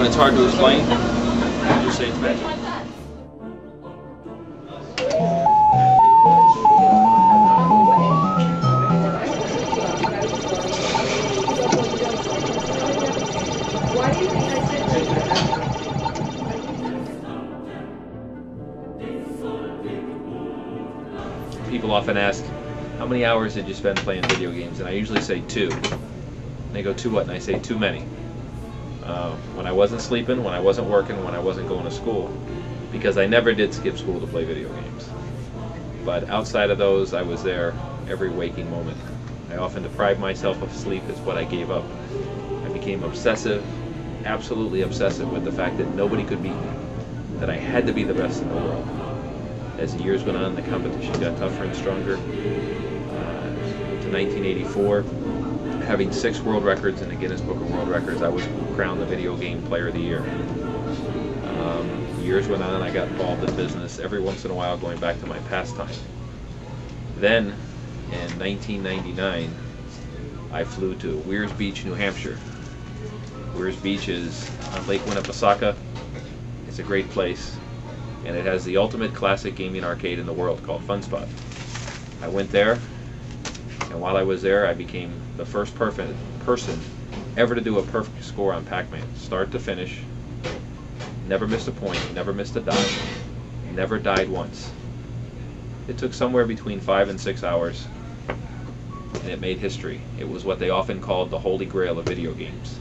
when it's hard to explain, just say it's magic. People often ask, how many hours did you spend playing video games? And I usually say 2. And they go, 2 what? And I say, too many. When I wasn't sleeping, when I wasn't working, when I wasn't going to school. Because I never did skip school to play video games. But outside of those, I was there every waking moment. I often deprived myself of sleep is what I gave up. I became obsessive, absolutely obsessive with the fact that nobody could beat me. That I had to be the best in the world. As the years went on, the competition got tougher and stronger. To 1984, having 6 world records in the Guinness Book of World Records, I was crowned the Video Game Player of the Year. Years went on, I got involved in business, every once in a while going back to my pastime. Then, in 1999, I flew to Weirs Beach, New Hampshire. Weirs Beach is on Lake Winnipesaukee. It's a great place, and it has the ultimate classic gaming arcade in the world called FunSpot. I went there, and while I was there, I became the first person ever to do a perfect score on Pac-Man, start to finish. Never missed a point, never missed a dot, never died once. It took somewhere between 5 and 6 hours, and it made history. It was what they often called the holy grail of video games.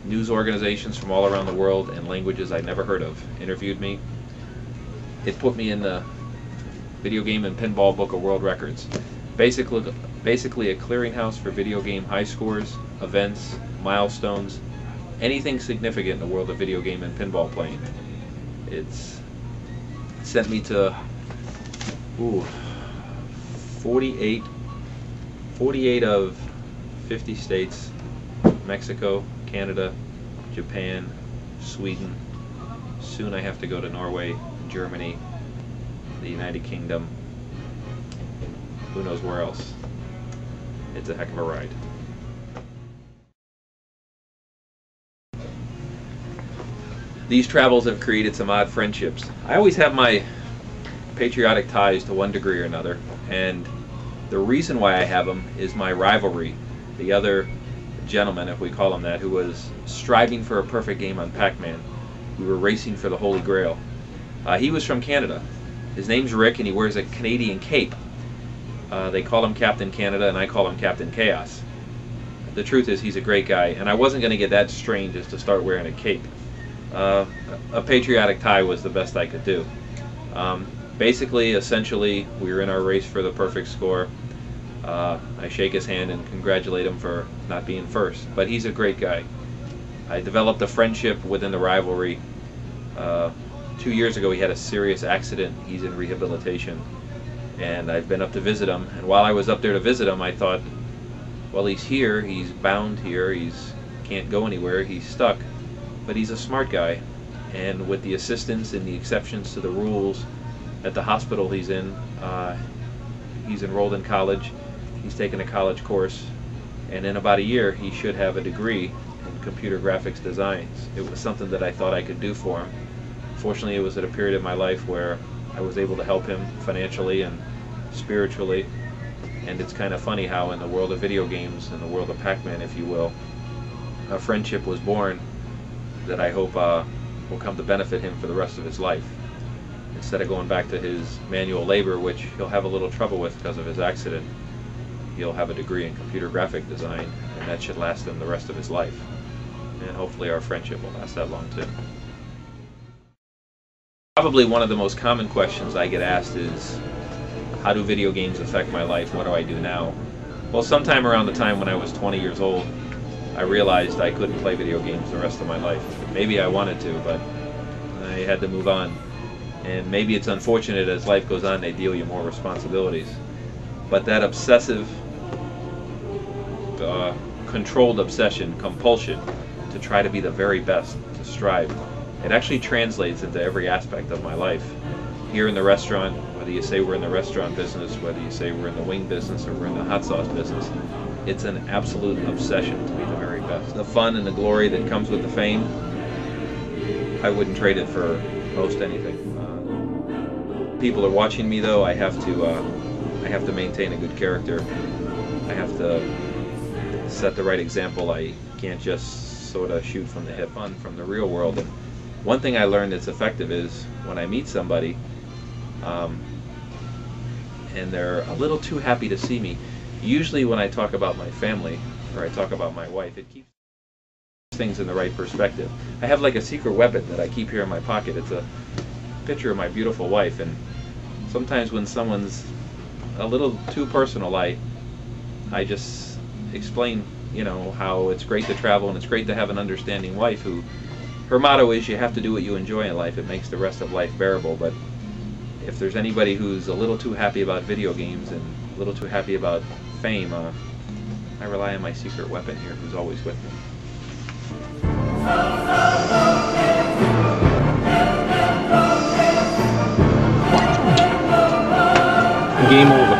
News organizations from all around the world and languages I'd never heard of interviewed me. It put me in the Video Game and Pinball Book of World Records. Basically a clearinghouse for video game high scores, events, milestones, anything significant in the world of video game and pinball playing. It's sent me to 48 of 50 states, Mexico, Canada, Japan, Sweden. Soon I have to go to Norway, Germany, the United Kingdom, who knows where else. It's a heck of a ride. These travels have created some odd friendships. I always have my patriotic ties to one degree or another, and the reason why I have them is my rivalry. The other gentleman, if we call him that, who was striving for a perfect game on Pac-Man. We were racing for the Holy Grail. He was from Canada. His name's Rick, and he wears a Canadian cape. They call him Captain Canada, and I call him Captain Chaos. The truth is, he's a great guy, and I wasn't going to get that strange as to start wearing a cape. A patriotic tie was the best I could do. Basically, essentially, we were in our race for the perfect score. I shake his hand and congratulate him for not being first, but he's a great guy. I developed a friendship within the rivalry. 2 years ago he had a serious accident. He's in rehabilitation, and I've been up to visit him, and while I was up there to visit him, I thought, well, he's here, he's bound here, he's can't go anywhere, he's stuck, but he's a smart guy, and with the assistance and the exceptions to the rules at the hospital he's in, he's enrolled in college. He's taken a college course, and in about a year he should have a degree in computer graphics designs. It was something that I thought I could do for him. Fortunately, it was at a period of my life where I was able to help him financially and spiritually, and it's kind of funny how in the world of video games, in the world of Pac-Man, if you will, a friendship was born that I hope will come to benefit him for the rest of his life. Instead of going back to his manual labor, which he'll have a little trouble with because of his accident, he'll have a degree in computer graphic design, and that should last him the rest of his life. And hopefully our friendship will last that long too. Probably one of the most common questions I get asked is, how do video games affect my life? What do I do now? Well, sometime around the time when I was 20 years old, I realized I couldn't play video games the rest of my life. Maybe I wanted to, but I had to move on. And maybe it's unfortunate as life goes on, they deal you more responsibilities. But that obsessive, controlled obsession, compulsion to try to be the very best, to strive, it actually translates into every aspect of my life. Here in the restaurant, whether you say we're in the restaurant business, whether you say we're in the wing business or we're in the hot sauce business, it's an absolute obsession to be the very best. the fun and the glory that comes with the fame, I wouldn't trade it for most anything. People are watching me though. I have to maintain a good character. I have to set the right example. I can't just sort of shoot from the hip on from the real world. And one thing I learned that's effective is when I meet somebody and they're a little too happy to see me, usually when I talk about my family or I talk about my wife, it keeps things in the right perspective. I have like a secret weapon that I keep here in my pocket. It's a picture of my beautiful wife, and sometimes when someone's a little too personal, I just explain, you know, how it's great to travel and it's great to have an understanding wife who, her motto is you have to do what you enjoy in life. It makes the rest of life bearable. But if there's anybody who's a little too happy about video games and a little too happy about fame, I rely on my secret weapon here who's always with me. Game over.